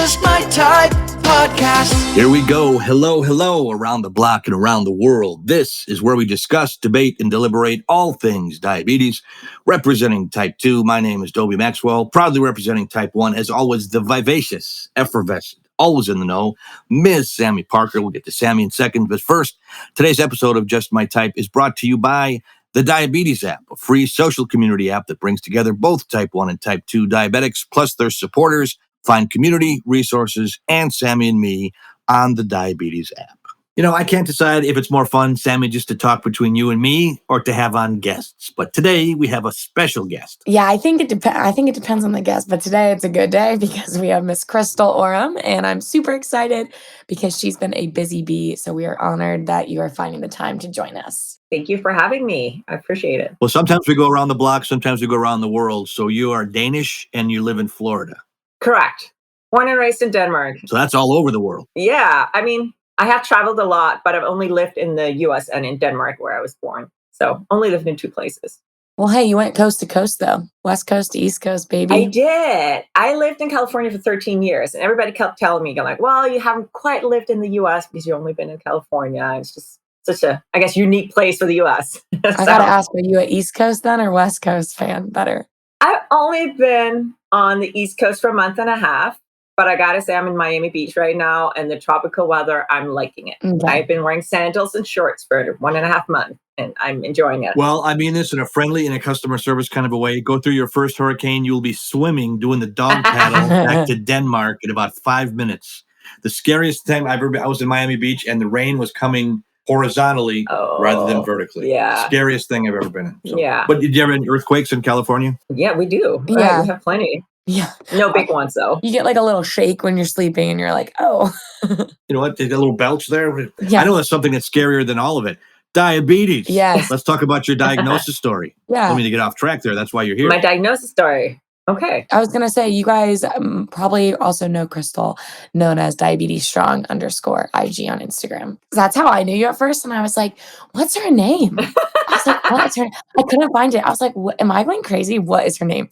Just My Type podcast. Here we go. Hello, around the block and around the world. This is where we discuss, debate, and deliberate all things diabetes. Representing type 2, my name is Dobie Maxwell. Proudly representing type 1, as always, the vivacious, effervescent, always in the know, Ms. Sami Parker. We'll get to Sami in seconds. But first, today's episode of Just My Type is brought to you by the Diabetes app, a free social community app that brings together both type 1 and type 2 diabetics, plus their supporters. Find community, resources, and Sami and me on the Diabetes app. You know, I can't decide if it's more fun, Sami, just to talk between you and me or to have on guests. But today we have a special guest. Yeah, I think it depends on the guest. But today it's a good day because we have Miss Christel Oerum, and I'm super excited because she's been a busy bee. So we are honored that you are finding the time to join us. Thank you for having me. I appreciate it. Well, sometimes we go around the block, sometimes we go around the world. So you are Danish and you live in Florida. Correct. Born and raised in Denmark. So that's all over the world. Yeah. I mean, I have traveled a lot, but I've only lived in the US and in Denmark where I was born. So only lived in two places. Well, hey, you went coast to coast, though. West Coast to East Coast, baby. I did. I lived in California for 13 years. And everybody kept telling me, like, well, you haven't quite lived in the US because you've only been in California. It's just such a, I guess, unique place for the US. I got to ask, were you an East Coast then or West Coast fan better? I've only been on the East Coast for a month and a half. But I got to say, I'm in Miami Beach right now, and the tropical weather, I'm liking it. Okay. I've been wearing sandals and shorts for 1.5 months, and I'm enjoying it. Well, I mean this in a friendly and a customer service kind of a way. Go through your first hurricane, you'll be swimming, doing the dog paddle back to Denmark in about 5 minutes. The scariest time I was in Miami Beach, and the rain was coming horizontally rather than vertically. Yeah. Scariest thing I've ever been in. So. Yeah. But did you ever have any earthquakes in California? Yeah, we do. Yeah. We have plenty. Yeah. No big ones, though. You get like a little shake when you're sleeping and you're like, oh. You know what? There's a little belch there. Yeah. I know that's something that's scarier than all of it. Diabetes. Yes. Let's talk about your diagnosis story. Yeah. I mean to get off track there. That's why you're here. My diagnosis story. Okay. I was going to say, you guys probably also know Christel, known as Diabetes Strong _ IG on Instagram. That's how I knew you at first. And I was like, what's her name? I was like, what is her? I couldn't find it. I was like, what, am I going crazy? What is her name?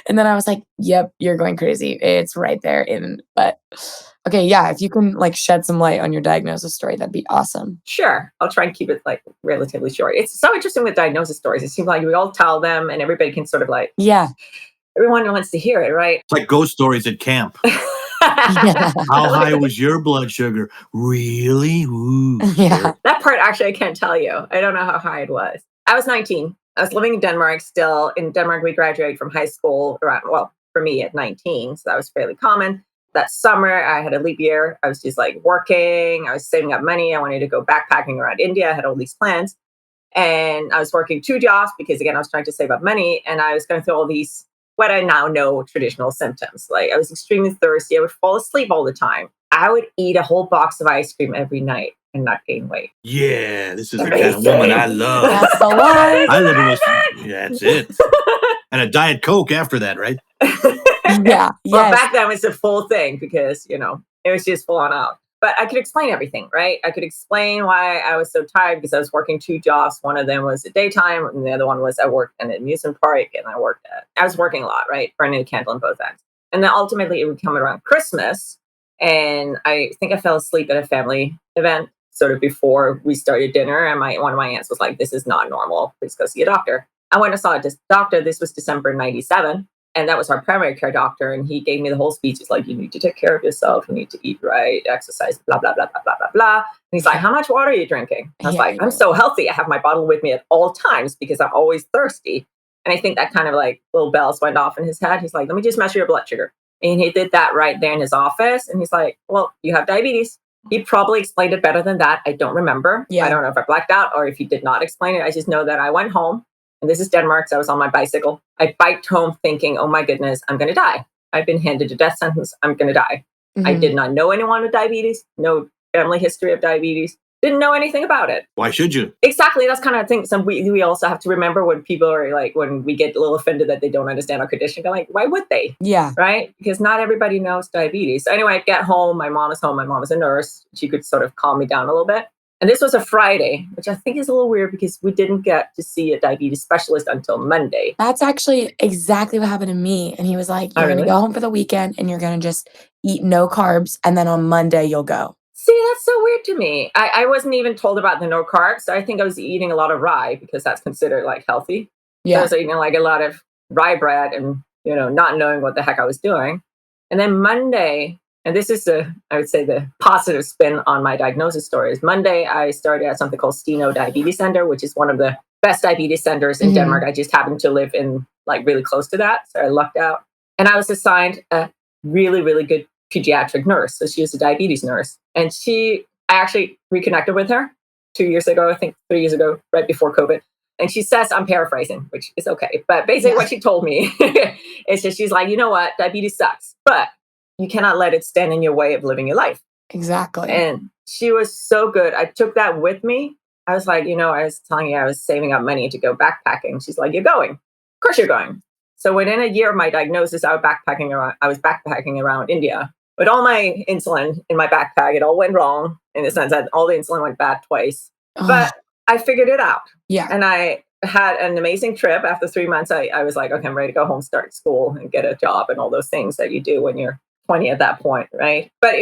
And then I was like, yep, you're going crazy. It's right there. But okay, yeah, if you can like shed some light on your diagnosis story, that'd be awesome. Sure. I'll try and keep it like relatively short. It's so interesting with diagnosis stories. It seems like we all tell them and everybody can sort of like, yeah. Everyone wants to hear it, right? It's like ghost stories at camp. Yeah. How high was your blood sugar? Really? Ooh. Yeah. That part, actually, I can't tell you. I don't know how high it was. I was 19. I was living in Denmark still. In Denmark, we graduated from high school around, well, for me at 19. So that was fairly common. That summer, I had a leap year. I was just like working. I was saving up money. I wanted to go backpacking around India. I had all these plans. And I was working 2 jobs because, again, I was trying to save up money. And I was going through all these what I now know traditional symptoms. Like I was extremely thirsty. I would fall asleep all the time. I would eat a whole box of ice cream every night and not gain weight. Yeah, this is the kind of woman I love. That's the life. I live in this. Yeah, that's it. And a Diet Coke after that, right? Yeah. Well, Yes. back then it was a full thing because, you know, it was just full on out. But I could explain everything, right? I could explain why I was so tired because I was working 2 jobs. One of them was at daytime, and the other one was I worked in an amusement park, and I was working a lot, right? Burning a candle on both ends. And then ultimately it would come around Christmas, and I think I fell asleep at a family event sort of before we started dinner, and one of my aunts was like, "This is not normal. Please go see a doctor." I went and saw a doctor. This was December '97. And that was our primary care doctor. And he gave me the whole speech. He's like, you need to take care of yourself. You need to eat right, exercise, blah, blah, blah, blah, blah, blah, blah. And he's like, how much water are you drinking? I was like, I'm so healthy. I have my bottle with me at all times because I'm always thirsty. And I think that kind of like little bells went off in his head. He's like, let me just measure your blood sugar. And he did that right there in his office. And he's like, well, you have diabetes. He probably explained it better than that. I don't remember. Yeah. I don't know if I blacked out or if he did not explain it. I just know that I went home. And this is Denmark, so I was on my bicycle. I biked home thinking, oh my goodness, I'm going to die. I've been handed a death sentence. I'm going to die. Mm-hmm. I did not know anyone with diabetes, no family history of diabetes, didn't know anything about it. Why should you? Exactly. That's kind of thing. We also have to remember when people are like, when we get a little offended that they don't understand our condition, they're like, why would they? Yeah. Right? Because not everybody knows diabetes. So anyway, I get home. My mom is home. My mom is a nurse. She could sort of calm me down a little bit. And this was a Friday, which I think is a little weird because we didn't get to see a diabetes specialist until Monday. That's actually exactly what happened to me. And he was like, Oh, you're going to really? go home for the weekend and you're going to just eat no carbs. And then on Monday, you'll go. See, that's so weird to me. I wasn't even told about the no carbs. So I think I was eating a lot of rye because that's considered like healthy. So I Yeah. was eating like a lot of rye bread and, not knowing what the heck I was doing. And then Monday, and this is I would say the positive spin on my diagnosis story is Monday, I started at something called Steno Diabetes Center, which is one of the best diabetes centers in Denmark. I just happened to live in like really close to that. So I lucked out. And I was assigned a really, really good pediatric nurse. So she was a diabetes nurse. And I actually reconnected with her 2 years ago, I think 3 years ago, right before COVID. And she says, I'm paraphrasing, which is okay. But basically what she told me is that she's like, you know what, diabetes sucks, but you cannot let it stand in your way of living your life. Exactly. And she was so good. I took that with me. I was like, I was telling you I was saving up money to go backpacking. She's like, you're going. Of course you're going. So within a year of my diagnosis, I was backpacking around India with all my insulin in my backpack. It all went wrong in the sense that all the insulin went bad twice. But I figured it out. Yeah. And I had an amazing trip. After 3 months, I was like, okay, I'm ready to go home, start school and get a job and all those things that you do when you're 20 at that point, right? But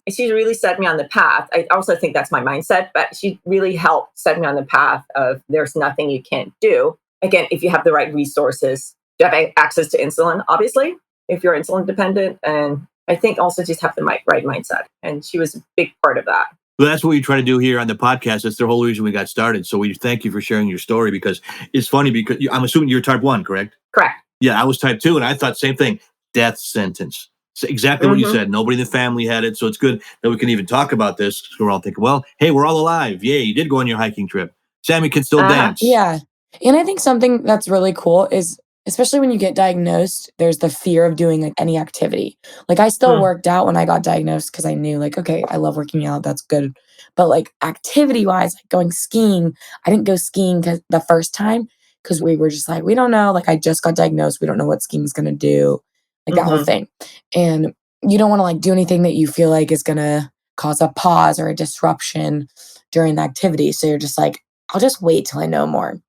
she really set me on the path. I also think that's my mindset, but she really helped set me on the path of there's nothing you can't do. Again, if you have the right resources, you have access to insulin, obviously, if you're insulin dependent. And I think also just have the right mindset. And she was a big part of that. Well, that's what we try to do here on the podcast. That's the whole reason we got started. So we thank you for sharing your story because it's funny because I'm assuming you're type 1, correct? Correct. Yeah, I was type 2 and I thought same thing. Death sentence. So exactly what you said. Nobody in the family had it. So it's good that we can even talk about this. We're all thinking, well, hey, we're all alive. Yay, you did go on your hiking trip. Sami can still dance. Yeah. And I think something that's really cool is, especially when you get diagnosed, there's the fear of doing like any activity. Like I still worked out when I got diagnosed because I knew like, okay, I love working out. That's good. But like activity wise, like going skiing, I didn't go skiing the first time because we were just like, we don't know. Like I just got diagnosed. We don't know what skiing's going to do. Like that whole thing. And you don't want to like do anything that you feel like is going to cause a pause or a disruption during the activity. So you're just like, I'll just wait till I know more.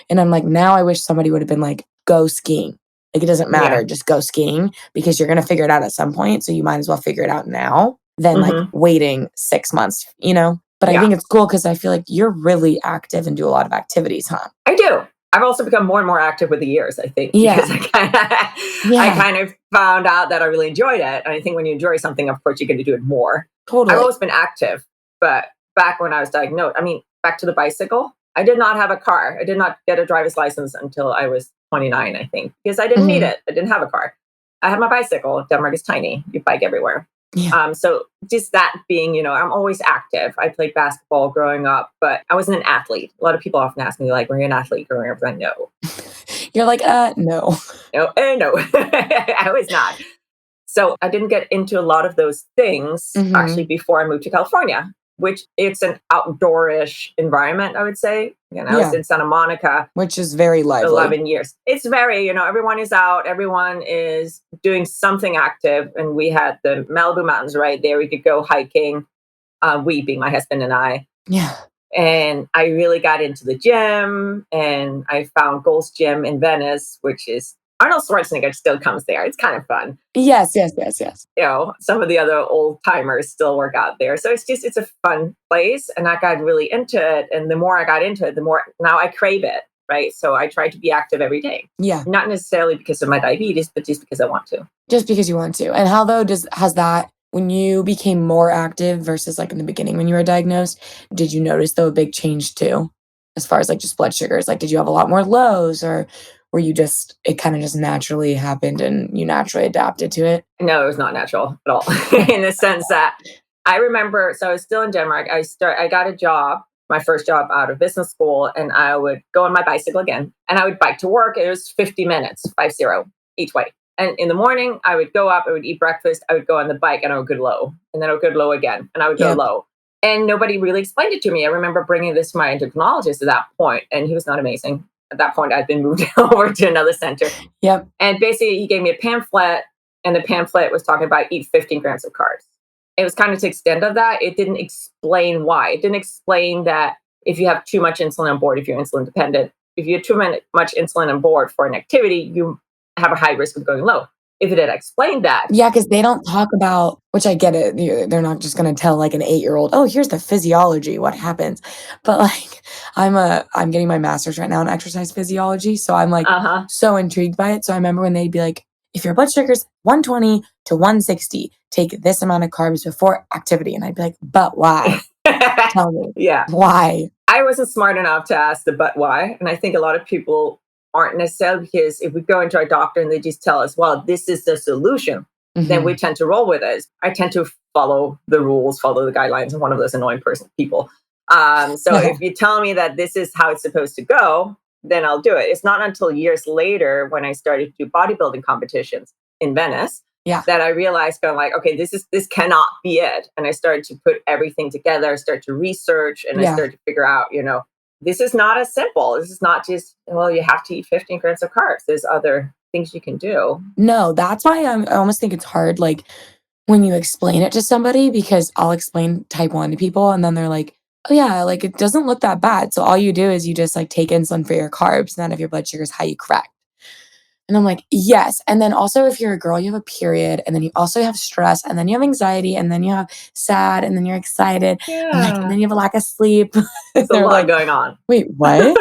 And I'm like, now I wish somebody would have been like, go skiing. Like it doesn't matter, just go skiing because you're going to figure it out at some point. So you might as well figure it out now than like waiting 6 months, But I think it's cool because I feel like you're really active and do a lot of activities, huh? I do. I've also become more and more active with the years, I think. Because I kind of found out that I really enjoyed it. And I think when you enjoy something, of course, you're going to do it more. Totally. I've always been active. But back when I was diagnosed, back to the bicycle, I did not have a car. I did not get a driver's license until I was 29, I think, because I didn't need it. I didn't have a car. I had my bicycle. Denmark is tiny. You bike everywhere. Yeah. So just that being, I'm always active. I played basketball growing up, but I wasn't an athlete. A lot of people often ask me, like, were you an athlete growing up? I'm like, no. You're like, no. No, I was not. So I didn't get into a lot of those things actually before I moved to California, which it's an outdoorish environment, I would say. I was in Santa Monica. Which is very lively. 11 years. It's very, everyone is out. Everyone is doing something active. And we had the Malibu Mountains right there. We could go hiking. We being my husband and I. Yeah. And I really got into the gym. And I found Gold's Gym in Venice, which is Arnold Schwarzenegger still comes there. It's kind of fun. Yes. Some of the other old timers still work out there. So it's a fun place. And I got really into it. And the more I got into it, the more now I crave it. Right. So I try to be active every day. Yeah. Not necessarily because of my diabetes, but just because I want to. Just because you want to. And how though has that, when you became more active versus like in the beginning when you were diagnosed, did you notice though a big change too? As far as like just blood sugars, like did you have a lot more lows or were you it kind of just naturally happened and you naturally adapted to it? No, it was not natural at all. In the sense that I remember, so I was still in Denmark. I got a job, my first job out of business school, and I would go on my bicycle again and I would bike to work. It was 50 minutes, 50 each way. And in the morning I would go up, I would eat breakfast, I would go on the bike and I would go low and then I would go low again and I would go low. And nobody really explained it to me. I remember bringing this to my endocrinologist at that point and he was not amazing. At that point, I'd been moved over to another center. Yep. And basically, he gave me a pamphlet, and the pamphlet was talking about eat 15 grams of carbs. it was kind of to extent of that. It didn't explain why. It didn't explain that if you have too much insulin on board, if you're insulin dependent, if you have too much insulin on board for an activity, you have a high risk of going low. If it had explained that. Yeah, because they don't talk about, which I get it. They're not just going to tell like an 8-year-old, oh, here's the physiology, what happens. But like, I'm getting my master's right now in exercise physiology, so I'm like so intrigued by it. So I remember when they'd be like, if your blood sugar's 120 to 160, take this amount of carbs before activity, and I'd be like, but why? Tell me, Yeah, why? I wasn't smart enough to ask the but why, and I think a lot of people aren't necessarily, because if we go into our doctor and they just tell us, well, this is the solution, then we tend to roll with it. I tend to follow the rules, follow the guidelines. I'm one of those annoying people. So if you tell me that this is how it's supposed to go, then I'll do it. It's not until years later when I started to do bodybuilding competitions in Venice that I realized, going like, okay, this cannot be it. And I started to put everything together. I started to research, and I started to figure out, this is not as simple. This is not just, well, you have to eat 15 grams of carbs. There's other things you can do. No, that's why I almost think it's hard, like, when you explain it to somebody, because I'll explain type 1 to people, and then they're like, oh yeah, like, it doesn't look that bad. So all you do is you just like take insulin for your carbs, and then if your blood sugar is high, you correct. And I'm like, yes. And then also, if you're a girl, you have a period, and then you also have stress, and then you have anxiety, and then you have sad, and then you're excited, and then you have a lack of sleep. There's a lot going on. Wait, what?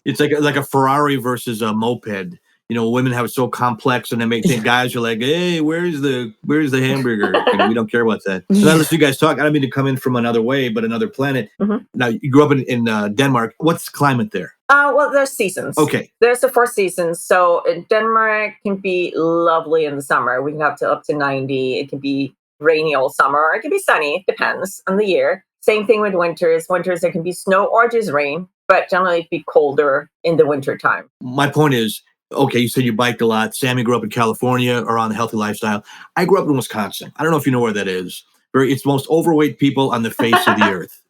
It's like a Ferrari versus a moped. Women have it so complex, and they make think guys are like, hey, where's the hamburger? We don't care about that. So now listen to you guys talk. I don't mean to come in from another way, but another planet. Now, you grew up in Denmark. What's the climate there? Well, there's seasons. Okay. There's the 4 seasons. So in Denmark can be lovely in the summer. We can have up to 90. It can be rainy all summer, or it can be sunny. It depends on the year. Same thing with winters. Winters, there can be snow or just rain, but generally it'd be colder in the winter time. My point is, okay, you said you biked a lot. Sami grew up in California or on a healthy lifestyle. I grew up in Wisconsin. I don't know if you know where that is. It's the most overweight people on the face of the earth.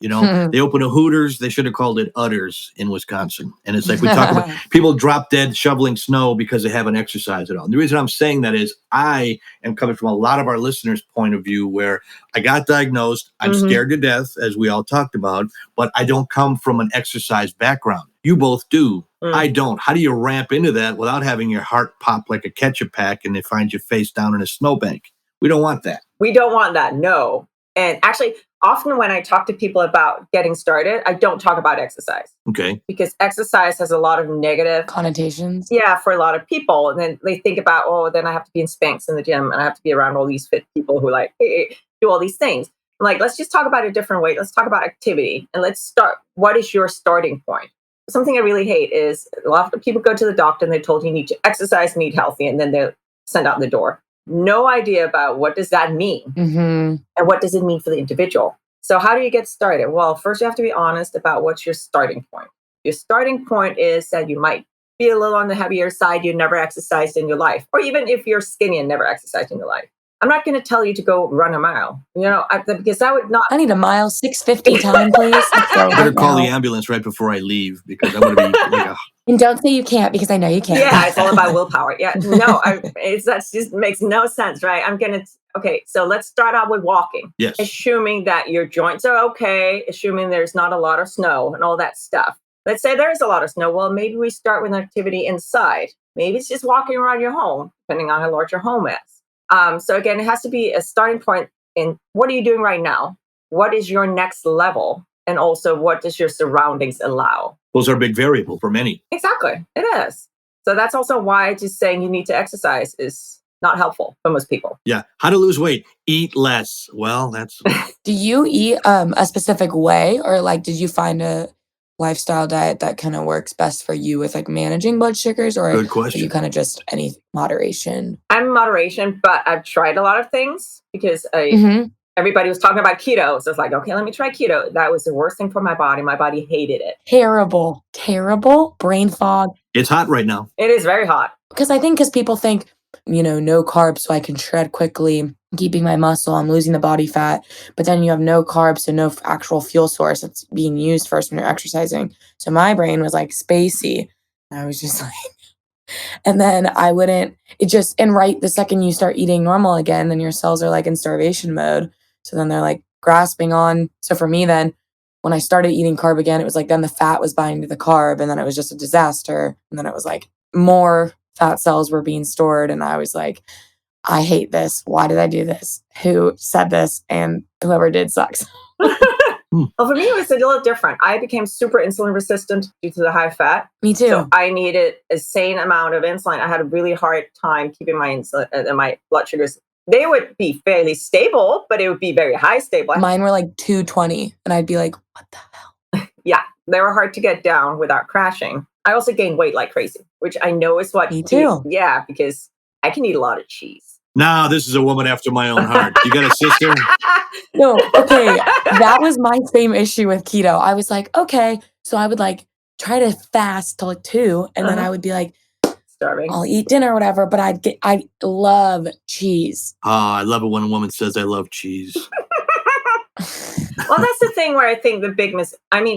They open a Hooters. They should have called it Udders in Wisconsin. And it's like we talk about people drop dead shoveling snow because they haven't exercised at all. And the reason I'm saying that is I am coming from a lot of our listeners' point of view, where I got diagnosed. I'm scared to death, as we all talked about, but I don't come from an exercise background. You both do. I don't. How do you ramp into that without having your heart pop like a ketchup pack and they find you face down in a snowbank? We don't want that. We don't want that, no. And actually, often when I talk to people about getting started, I don't talk about exercise. Okay. Because exercise has a lot of negative connotations. Yeah, for a lot of people. And then they think about, oh, then I have to be in Spanx in the gym, and I have to be around all these fit people who do all these things. I'm like, let's just talk about it a different way. Let's talk about activity. And let's start. What is your starting point? Something I really hate is a lot of people go to the doctor and they're told you need to exercise and eat healthy, and then they're sent out the door. No idea about what does that mean and what does it mean for the individual. So how do you get started? Well, first you have to be honest about what's your starting point. Your starting point is that you might be a little on the heavier side. You never exercised in your life, or even if you're skinny and never exercised in your life. I'm not going to tell you to go run a mile, because that would not. I need a mile, 650 time, please. I better call the ambulance right before I leave, because I'm going to be like And don't say you can't, because I know you can't. Yeah, it's all about willpower. Yeah, no, that just makes no sense, right? Okay, so let's start out with walking. Yes. Assuming that your joints are okay, assuming there's not a lot of snow and all that stuff. Let's say there is a lot of snow. Well, maybe we start with an activity inside. Maybe it's just walking around your home, depending on how large your home is. So again, it has to be a starting point in what are you doing right now? What is your next level? And also, what does your surroundings allow? Those are a big variable for many. Exactly. It is. So that's also why just saying you need to exercise is not helpful for most people. Yeah. How to lose weight? Eat less. Well, that's... Do you eat a specific way, or like did you find a lifestyle diet that kind of works best for you with like managing blood sugars, or Good question. Are you kind of just any moderation? I'm in moderation, but I've tried a lot of things because everybody was talking about keto. So it's like, okay, let me try keto. That was the worst thing for my body. My body hated it. Terrible brain fog. It's hot right now. It is very hot. Because people think, no carbs so I can shred quickly, keeping my muscle, I'm losing the body fat. But then you have no carbs, so no actual fuel source that's being used first when you're exercising. So my brain was like spacey. I was just like, And then I wouldn't, and right the second you start eating normal again, then your cells are like in starvation mode. So then they're like grasping on. So for me, then when I started eating carb again, it was like then the fat was binding to the carb, and then it was just a disaster. And then it was like more fat cells were being stored. And I was like, I hate this. Why did I do this? Who said this? And whoever did sucks. Well, for me, it was a little different. I became super insulin resistant due to the high fat. Me too. So I needed a sane amount of insulin. I had a really hard time keeping my insulin and my blood sugars. They would be fairly stable, but it would be very high stable. Mine were like 220, and I'd be like, what the hell? Yeah, they were hard to get down without crashing. I also gained weight like crazy, which I know is what. Me too. Yeah, because I can eat a lot of cheese. Now, this is a woman after my own heart. You got a sister? No, okay. That was my same issue with keto. I was like, okay. So I would like try to fast till like 2, and then I would be like, starving. I'll eat dinner or whatever, but I love cheese. I love it when a woman says I love cheese. Well, that's the thing where I think the big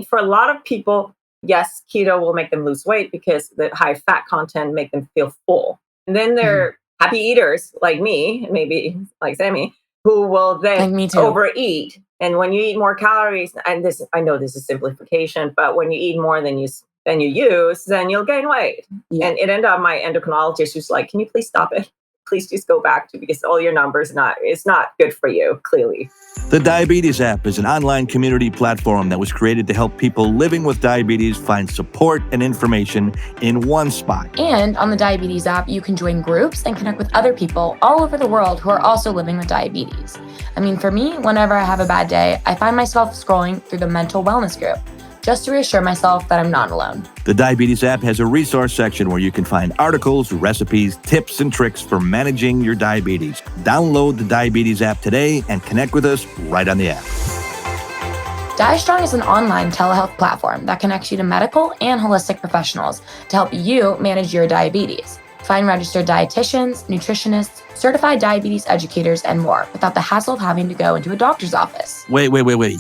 for a lot of people, yes, keto will make them lose weight because the high fat content make them feel full. And then they're happy eaters like me, maybe like Sami, who will then overeat. And when you eat more calories, and I know this is simplification, but when you eat more than you use, then you'll gain weight. Yeah. And it ended up my endocrinologist was like, can you please stop it? Please just go back to, because all your numbers it's not good for you, clearly. The Diabetes app is an online community platform that was created to help people living with diabetes find support and information in one spot. And on the Diabetes app, you can join groups and connect with other people all over the world who are also living with diabetes. I mean, for me, whenever I have a bad day, I find myself scrolling through the mental wellness group, just to reassure myself that I'm not alone. The Diabetes app has a resource section where you can find articles, recipes, tips, and tricks for managing your diabetes. Download the Diabetes app today and connect with us right on the app. DietStrong is an online telehealth platform that connects you to medical and holistic professionals to help you manage your diabetes. Find registered dietitians, nutritionists, certified diabetes educators, and more without the hassle of having to go into a doctor's office. Wait.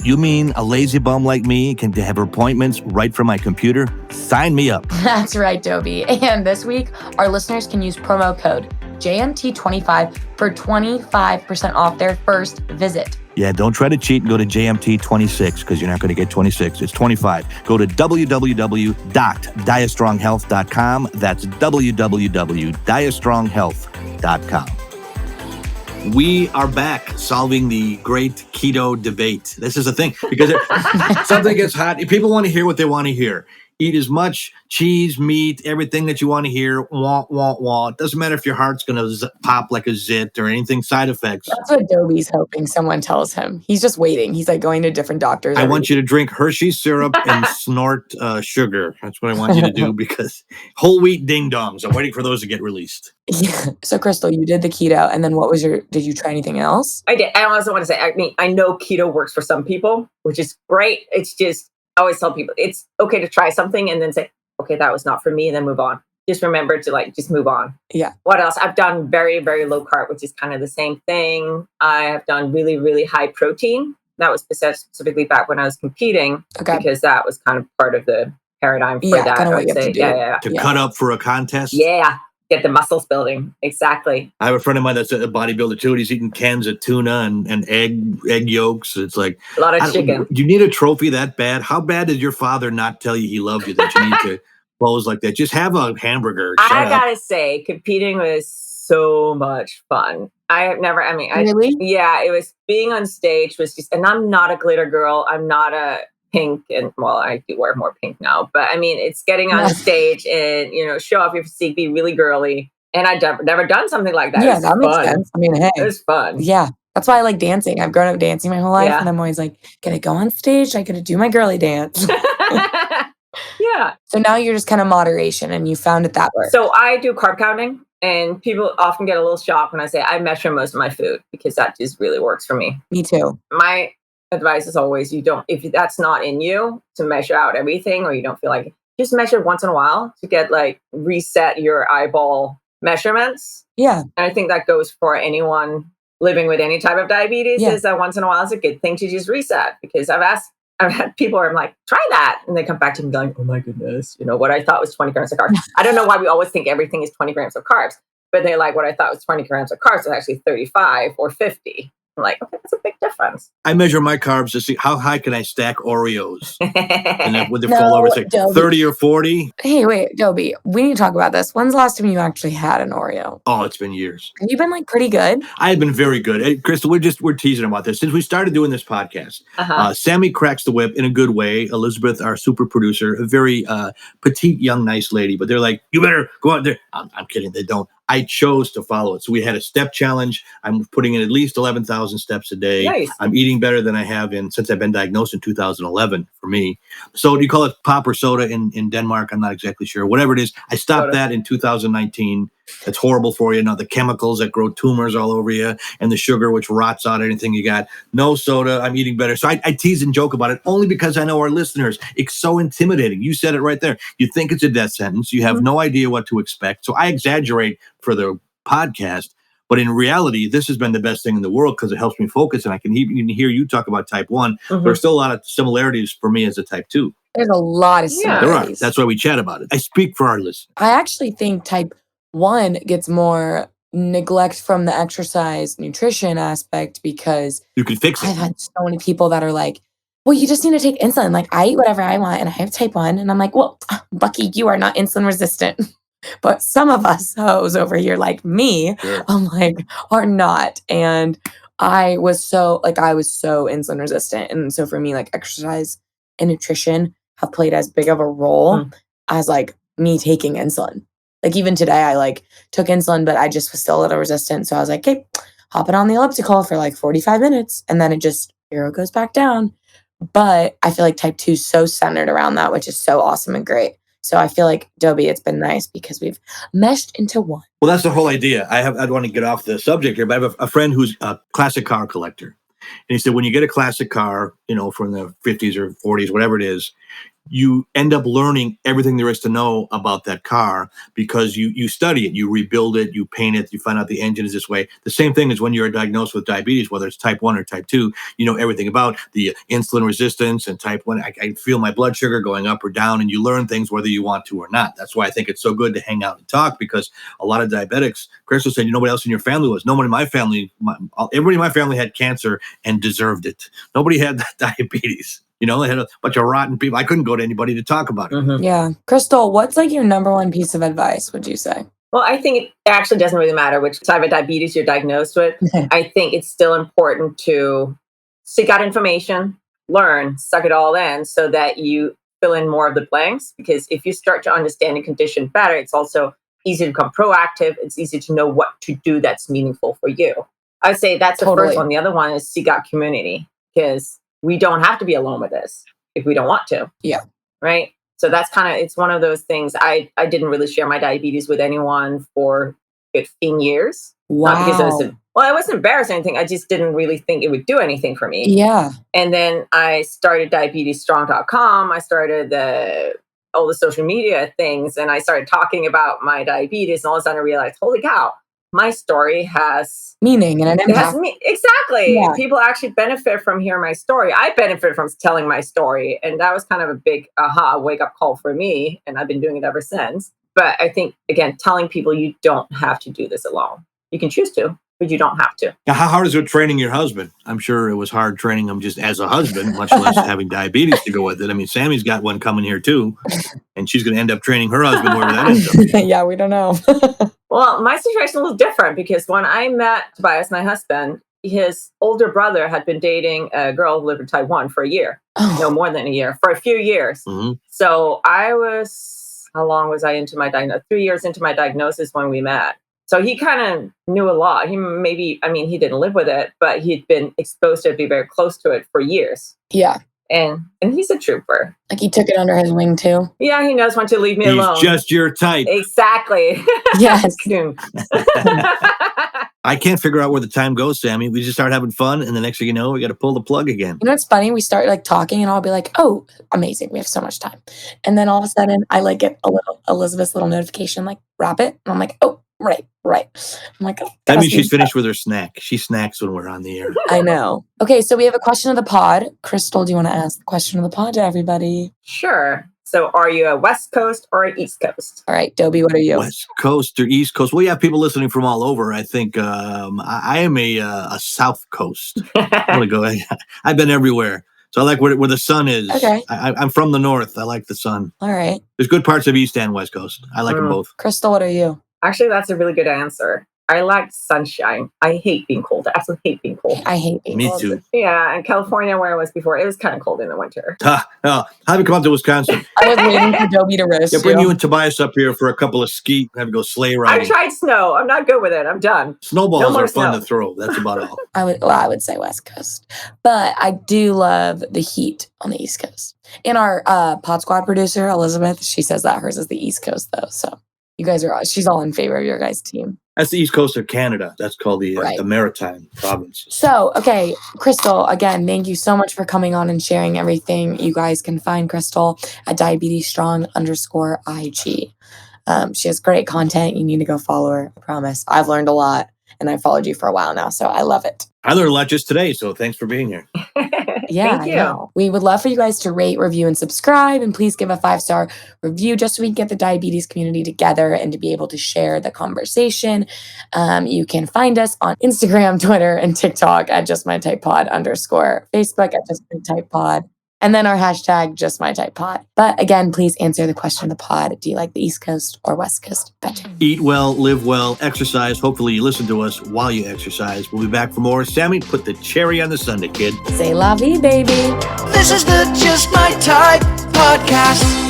You mean a lazy bum like me can have appointments right from my computer? Sign me up. That's right, Dobie. And this week, our listeners can use promo code JMT25 for 25% off their first visit. Yeah, don't try to cheat and go to JMT26 because you're not going to get 26. It's 25. Go to www.diastronghealth.com. That's www.diastronghealth.com. We are back solving the great keto debate. This is a thing because something gets hot. People want to hear what they want to hear. Eat as much cheese, meat, everything that you want to hear. Wah. It doesn't matter if your heart's going to pop like a zit or anything, side effects. That's what Dobie's hoping someone tells him. He's just waiting. He's like going to different doctors. I want you to drink Hershey's syrup and snort sugar. That's what I want you to do because whole wheat ding dongs. I'm waiting for those to get released. Yeah. So Christel, you did the keto, and then did you try anything else? I did. I also want to say, I know keto works for some people, which is great. It's just, I always tell people it's okay to try something and then say, okay, that was not for me, and then move on. Just remember to just move on. Yeah. What else? I've done very, very low carb, which is kind of the same thing. I have done really, really high protein. That was specifically back when I was competing, because that was kind of part of the paradigm for that. Kind of what you have to do. To cut up for a contest? Yeah. Get the muscles building. Exactly. I have a friend of mine that's a bodybuilder too, and he's eating cans of tuna and egg yolks. It's like a lot of chicken. Do you need a trophy that bad? How bad did your father not tell you he loved you that you need to pose like that? Just have a hamburger. I gotta say, competing was so much fun. I have never, really? Yeah, it was, being on stage was just, and I'm not a glitter girl. I'm not a pink, and well, I do wear more pink now, but it's getting on stage and, show off your physique, be really girly. And I'd never done something like that. Yeah, that makes sense. Hey. It was fun. Yeah. That's why I like dancing. I've grown up dancing my whole life, and I'm always like, gotta go on stage. I gotta do my girly dance. Yeah. So now you're just kind of moderation, and you found it that works. So I do carb counting, and people often get a little shocked when I say I measure most of my food, because that just really works for me. Me too. My advice is always, if that's not in you to measure out everything, or you don't feel like it, just measure once in a while to get reset your eyeball measurements. Yeah. And I think that goes for anyone living with any type of diabetes, is that once in a while is a good thing to just reset, because I've asked I've had people where I'm like, try that. And they come back to me going, oh my goodness, what I thought was 20 grams of carbs. I don't know why we always think everything is 20 grams of carbs, but they're like, what I thought was 20 grams of carbs is actually 35 or 50. I'm like, okay, that's a big difference. I measure my carbs to see how high can I stack Oreos. And then would they No, fall over, say, Dobie. 30 or 40? Hey, wait, Dobie, we need to talk about this. When's the last time you actually had an Oreo? Oh, it's been years. Have you been like pretty good? I have been very good. Hey, Christel, we're teasing about this. Since we started doing this podcast, Sami cracks the whip in a good way. Elizabeth, our super producer, a very petite, young, nice lady. But they're like, you better go out there. I'm kidding. They don't. I chose to follow it. So we had a step challenge. I'm putting in at least 11,000 steps a day. Nice. I'm eating better than I have since I've been diagnosed in 2011 for me. So do you call it pop or soda in Denmark? I'm not exactly sure. Whatever it is, I stopped that in 2019. It's horrible for you. Now the chemicals that grow tumors all over you and the sugar, which rots out anything you got. No soda. I'm eating better. So I tease and joke about it only because I know our listeners. It's so intimidating. You said it right there. You think it's a death sentence. You have no idea what to expect. So I exaggerate for the podcast. But in reality, this has been the best thing in the world because it helps me focus. And I can even hear you talk about type 1. There's still a lot of similarities for me as a type 2. There's a lot of similarities. There are. That's why we chat about it. I speak for our listeners. I actually think type 1 gets more neglect from the exercise nutrition aspect because you can fix it. I've had so many people that are like, well, you just need to take insulin. Like, I eat whatever I want and I have type 1. And I'm like, well, Bucky, you are not insulin resistant. But some of us hoes over here, like me, I'm like, are not. And I was so insulin resistant. And so for me, like exercise and nutrition have played as big of a role as like me taking insulin. Like even today, I like took insulin, but I just was still a little resistant. So I was like, okay, hopping on the elliptical for like 45 minutes. And then it just, here it goes back down. But I feel like type 2 is so centered around that, which is so awesome and great. So I feel like, Dobie, it's been nice because we've meshed into one. Well, that's the whole idea. I want to get off the subject here, but I have a friend who's a classic car collector. And he said, when you get a classic car, from the 50s or 40s, whatever it is, you end up learning everything there is to know about that car because you study it, you rebuild it, you paint it, you find out the engine is this way. The same thing as when you're diagnosed with diabetes, whether it's type 1 or type 2, you know everything about the insulin resistance and type 1. I feel my blood sugar going up or down, and you learn things whether you want to or not. That's why I think it's so good to hang out and talk, because a lot of diabetics, Christel said, nobody else in your family was. Nobody in my family, everybody in my family had cancer and deserved it. Nobody had diabetes. They had a bunch of rotten people. I couldn't go to anybody to talk about it. Mm-hmm. Yeah. Christel, what's like your number one piece of advice, would you say? Well, I think it actually doesn't really matter which type of diabetes you're diagnosed with. I think it's still important to seek out information, learn, suck it all in so that you fill in more of the blanks. Because if you start to understand the condition better, it's also easy to become proactive. It's easy to know what to do that's meaningful for you. I would say that's the first one. The other one is seek out community, because we don't have to be alone with this if we don't want to. Yeah. Right. So that's it's one of those things. I didn't really share my diabetes with anyone for 15 years. Wow. Not because it wasn't embarrassed or anything. I just didn't really think it would do anything for me. Yeah. And then I started diabetesstrong.com. I started all the social media things, and I started talking about my diabetes, and all of a sudden I realized, holy cow, my story has meaning and an impact. Exactly. Yeah. People actually benefit from hearing my story. I benefit from telling my story. And that was kind of a big wake up call for me. And I've been doing it ever since. But I think, again, telling people you don't have to do this alone. You can choose to, but you don't have to. Now, how hard is it training your husband? I'm sure it was hard training him just as a husband, much less having diabetes to go with it. I mean, Sammy's got one coming here too, and she's going to end up training her husband wherever that ends up. Yeah, we don't know. Well, my situation was different because when I met Tobias, my husband, his older brother had been dating a girl who lived with type 1 for a year. No, more than a year, for a few years. Mm-hmm. So how long was I into my diagnosis? 3 years into my diagnosis when we met. So he kind of knew a lot. He didn't live with it, but he'd been exposed to it, be very close to it for years. Yeah. And he's a trooper. Like he took it under his wing too. Yeah, he knows when to leave me alone. He's just your type. Exactly. Yes. I can't figure out where the time goes, Sami. We just start having fun, and the next thing you know, we got to pull the plug again. You know what's funny? We start like talking, and I'll be like, "Oh, amazing! We have so much time." And then all of a sudden, I like get Elizabeth's little notification, like wrap it, and I'm like, "Oh, Right. I'm like, oh, That means gotta she's speed finished with her snack. She snacks when we're on the air. up. I know. Okay, so we have a question of the pod. Christel, do you want to ask the question of the pod to everybody? Sure. So are you a West Coast or an East Coast? All right, Dobie, what are you? West Coast or East Coast? Well, you have people listening from all over. I think I am a South Coast. I'm gonna go. I've been everywhere, so I like where the sun is. Okay. I'm from the north. I like the sun. All right. There's good parts of East and West Coast. I like them both. Christel, what are you? Actually, that's a really good answer. I like sunshine. I hate being cold. I absolutely hate being cold. I hate being Me cold. too. Yeah, and California, where I was before, it was kind of cold in the winter. Have you come up to Wisconsin? I was waiting for Dobie to roast Yeah, bring you and Tobias up here for a couple of ski. Have you go sleigh I riding. tried snow. I'm not good with it. I'm done. Snowballs No more are fun snow. to throw. That's about all. I would say West Coast, but I do love the heat on the East Coast. And our Pod Squad producer Elizabeth, she says that hers is the East Coast though. So you guys she's all in favor of your guys' team. That's the East Coast of Canada. That's called the Right. Maritime provinces. So, okay, Christel, again, thank you so much for coming on and sharing everything. You guys can find Christel at diabetesstrong_IG. She has great content. You need to go follow her. I promise. I've learned a lot, and I've followed you for a while now, so I love it. I learned a lot just today, so thanks for being here. Yeah, Thank you. I know. We would love for you guys to rate, review, and subscribe, and please give a 5-star review just so we can get the diabetes community together and to be able to share the conversation. You can find us on Instagram, Twitter, and TikTok at JustMyTypePod_, Facebook at JustMyTypePod, and then our hashtag JustMyTypePod. But again, please answer the question of the pod. Do you like the East Coast or West Coast better? Eat well, live well, exercise. Hopefully you listen to us while you exercise. We'll be back for more. Sami, put the cherry on the sundae, kid. Say la vie, baby. This is the Just My Type podcast.